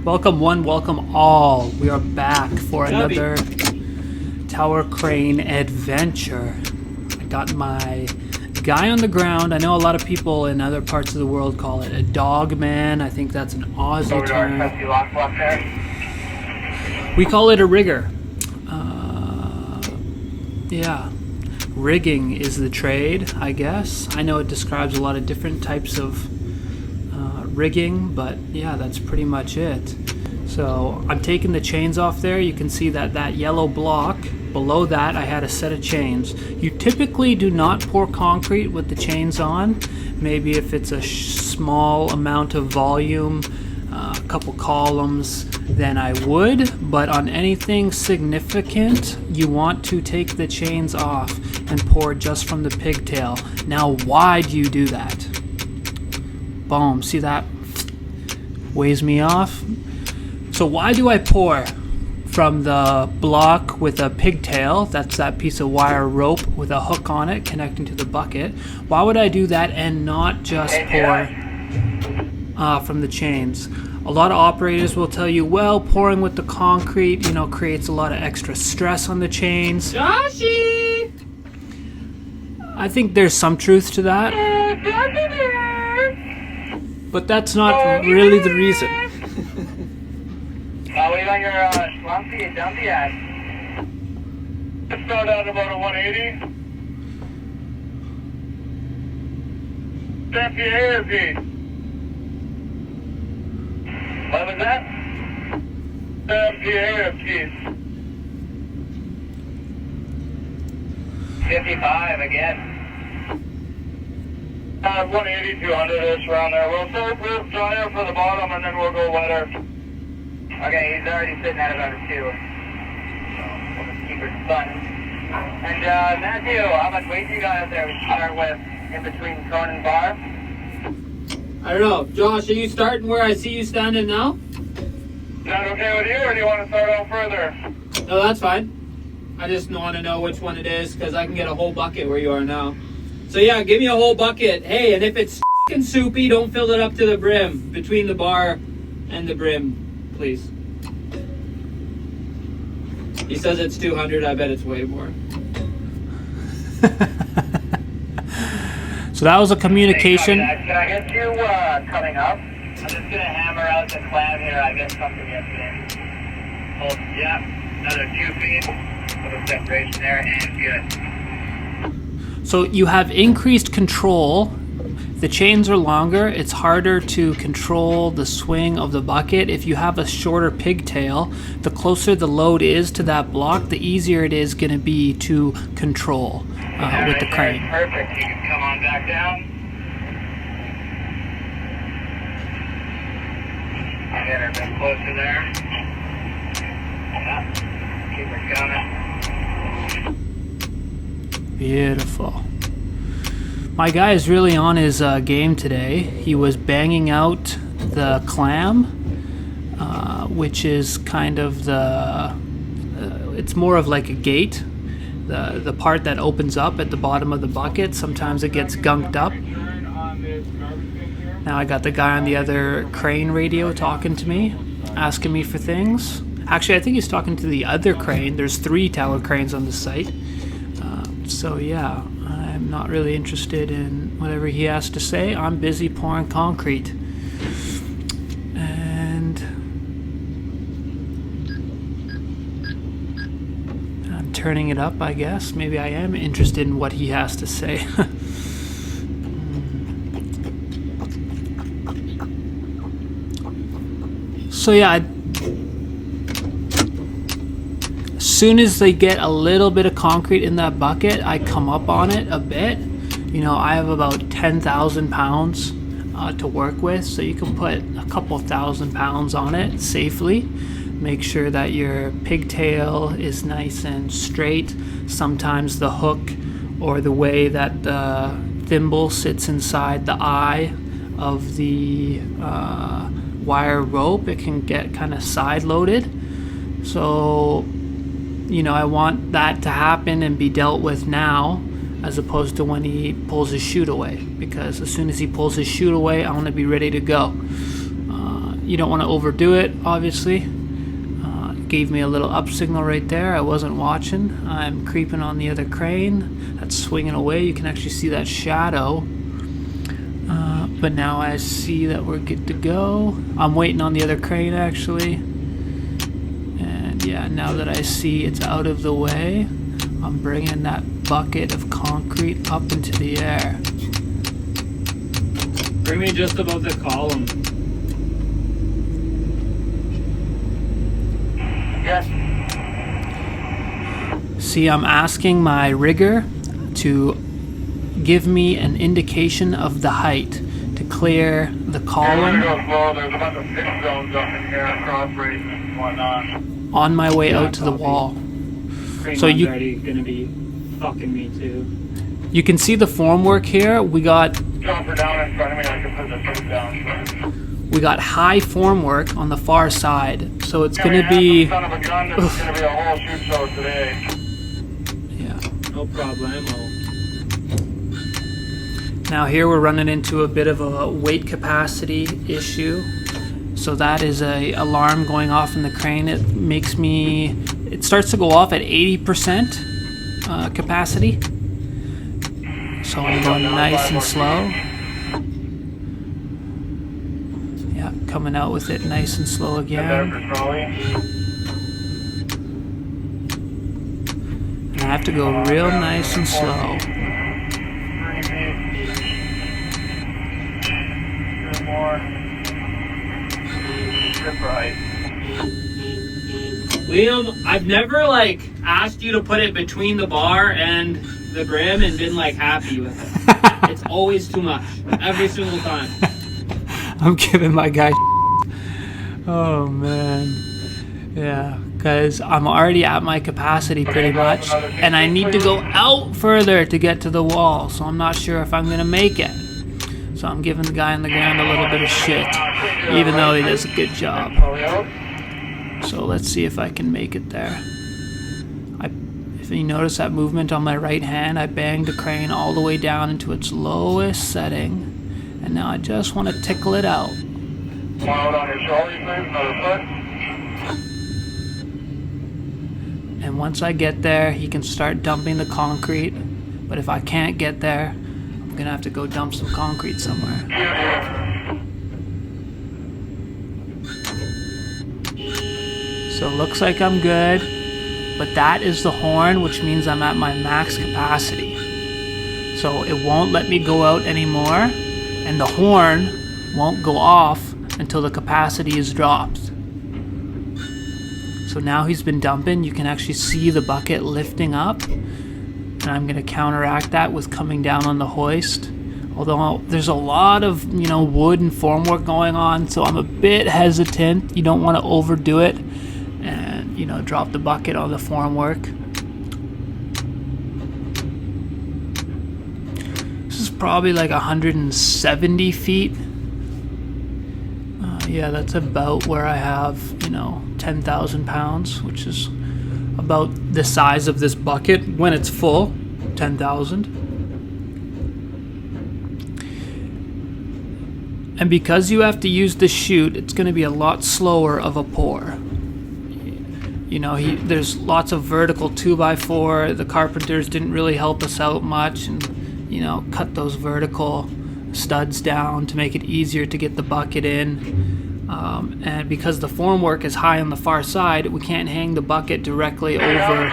Welcome one, welcome all. We are back for another tower crane adventure. I got my guy on the ground. I know a lot of people in other parts of the world call it a dog man. I think that's an Aussie term. We call it a rigger. Yeah. Rigging is the trade, I guess. I know it describes a lot of different types of rigging, but yeah, that's pretty much it. So I'm taking the chains off there. You can see that yellow block below that I had a set of chains. You typically do not pour concrete with the chains on. Maybe if it's a small amount of volume, a couple columns, then I would, but on anything significant you want to take the chains off and pour just from the pigtail. Now why do you do that? Boom, see that? Weighs me off. So why do I pour from the block with a pigtail? That's that piece of wire rope with a hook on it connecting to the bucket. Why would I do that and not just pour from the chains? A lot of operators will tell you, well, pouring with the concrete, creates a lot of extra stress on the chains. Joshy! I think there's some truth to that. But that's not really the reason. What are you on your slumpy and dumpy at? Just start out about a 180. Dumpy air feed. What was that? Dumpy air feed. 55 again. 180, 200-ish around there. We'll start with drier for the bottom and then we'll go wetter. Okay, he's already sitting at about a 2. So we'll just keep it fun. And Matthew, how much weight do you got out there we start with in between cone and bar? I don't know. Josh, are you starting where I see you standing now? Is that okay with you or do you want to start out further? No, that's fine. I just want to know which one it is because I can get a whole bucket where you are now. So yeah, give me a whole bucket. Hey, and if it's f***ing soupy, don't fill it up to the brim. Between the bar and the brim, please. He says it's 200. I bet it's way more. So that was a communication. Hey, can I get you coming up? I'm just going to hammer out the clam here. I guess something yesterday. Hold, yeah, another 2 feet. Little separation there and good. So you have increased control. The chains are longer. It's harder to control the swing of the bucket. If you have a shorter pigtail, the closer the load is to that block, the easier it is going to be to control with the crane. Perfect. You can come on back down. Get her a bit closer there. Yeah. Keep her coming. Beautiful. My guy is really on his game today. He was banging out the clam, which is kind of it's more of like a gate. The part that opens up at the bottom of the bucket. Sometimes it gets gunked up. Now I got the guy on the other crane radio talking to me, asking me for things. Actually, I think he's talking to the other crane. There's 3 tower cranes on the site. So yeah, I'm not really interested in whatever he has to say. I'm busy pouring concrete. And I'm turning it up, I guess. Maybe I am interested in what he has to say. So yeah, as soon as they get a little bit of concrete in that bucket, I come up on it a bit. I have about 10,000 pounds to work with, so you can put a couple thousand pounds on it safely. Make sure that your pigtail is nice and straight. Sometimes the hook or the way that the thimble sits inside the eye of the wire rope, it can get kind of side loaded. So I want that to happen and be dealt with now as opposed to when he pulls his chute away, because as soon as he pulls his chute away, I want to be ready to go. you don't want to overdo it, obviously. Gave me a little up signal right there. I wasn't watching. I'm creeping on the other crane. That's swinging away. You can actually see that shadow. But now I see that we're good to go. I'm waiting on the other crane, actually. And yeah, now that I see it's out of the way, I'm bringing that bucket of concrete up into the air. Bring me just above the column. Yes. See, I'm asking my rigger to give me an indication of the height to clear the We're column gonna go slow. There's a bunch of pitch zones up in here, cross races and whatnot. on my way out to the wall. Crane So one's you- already gonna be fucking me too. You can see the formwork here. We got Chopper down in front of me. I can put the tube down. high formwork on the far side, so it's Yeah, gonna we be have some son of a gun. This is gonna be a whole shoot show today. yeah. No problemo. Now here we're running into a bit of a weight capacity issue. So that is a alarm going off in the crane. It starts to go off at 80% capacity. So I'm going nice and slow. Yeah, coming out with it nice and slow There again. for trolley. And I have to go real nice and slow. 3 feet. 2 more. Good right. Liam, I've never like asked you to put it between the bar and the brim and been like happy with it. It's always too much. Every single time. I'm giving my guy oh man. Yeah, because I'm already at my capacity pretty much, and I need to go out further to get to the wall, so I'm not sure if I'm going to make it. So I'm giving the guy on the ground a little bit of shit, even though he does a good job. Trolley out. So let's see if I can make it there. If you notice that movement on my right hand, I banged the crane all the way down into its lowest setting, and now I just want to tickle it out. One out on your trolley, please. Another foot. And once I get there, he can start dumping the concrete. But if I can't get there, I'm gonna have to go dump some concrete somewhere. So it looks like I'm good, but that is the horn, which means I'm at my max capacity. So it won't let me go out anymore, and the horn won't go off until the capacity is dropped. So now he's been dumping. You can actually see the bucket lifting up, and I'm going to counteract that with coming down on the hoist. Although there's a lot of wood and formwork going on, so I'm a bit hesitant. You don't want to overdo it and drop the bucket on the formwork. This is probably like 170 feet. Yeah, that's about where I have 10,000 pounds, which is about the size of this bucket when it's full. 10,000. And because you have to use the chute, it's going to be a lot slower of a pour. There's lots of vertical 2x4. The carpenters didn't really help us out much and, cut those vertical studs down to make it easier to get the bucket in. And because the formwork is high on the far side, we can't hang the bucket directly over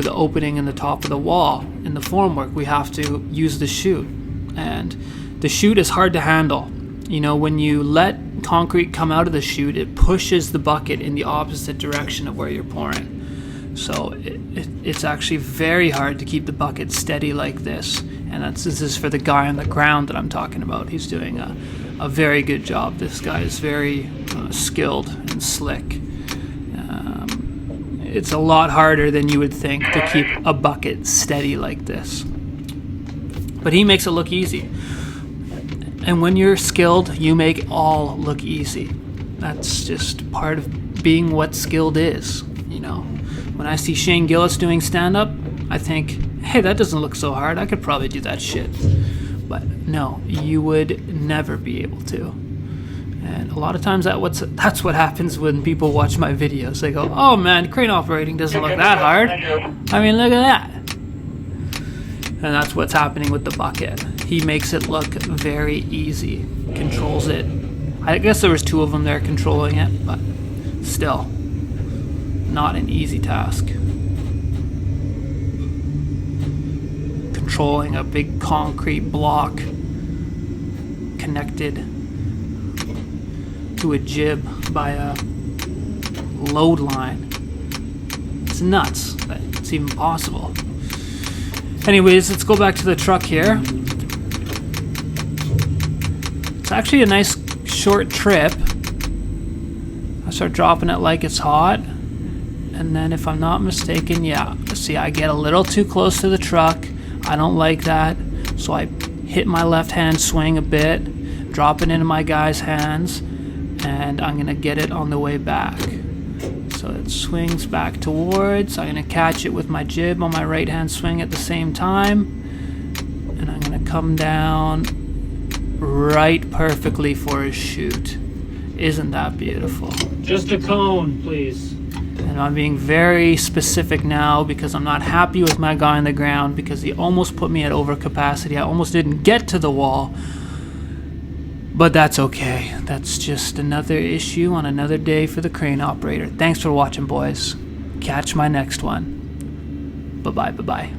the opening in the top of the wall. In the formwork, we have to use the chute. And the chute is hard to handle. When you let concrete come out of the chute, it pushes the bucket in the opposite direction of where you're pouring. So it's actually very hard to keep the bucket steady like this. And this is for the guy on the ground that I'm talking about. He's doing a very good job. This guy is very skilled and slick. It's a lot harder than you would think to keep a bucket steady like this. But he makes it look easy. And when you're skilled, you make it all look easy. That's just part of being what skilled is, When I see Shane Gillis doing stand-up, I think, hey, that doesn't look so hard. I could probably do that shit. But no, you would never be able to. And a lot of times that's what happens when people watch my videos. They go, oh man, crane operating doesn't look that hard. I mean, look at that. And that's what's happening with the bucket. He makes it look very easy. Controls it. I guess there was 2 of them there controlling it, but still, not an easy task. Controlling a big concrete block connected to a jib by a load line. It's nuts that it's even possible. Anyways, let's go back to the truck here. It's actually a nice short trip. I start dropping it like it's hot. And then if I'm not mistaken, yeah, see, I get a little too close to the truck. I don't like that. So I hit my left hand swing a bit, drop it into my guy's hands, and I'm gonna get it on the way back. So it swings back towards. I'm gonna catch it with my jib on my right hand swing at the same time. And I'm gonna come down right perfectly for his chute. Isn't that beautiful? Just a cone, please. And I'm being very specific now because I'm not happy with my guy on the ground because he almost put me at overcapacity. I almost didn't get to the wall. But that's okay. That's just another issue on another day for the crane operator. Thanks for watching, boys. Catch my next one. Bye-bye, bye-bye.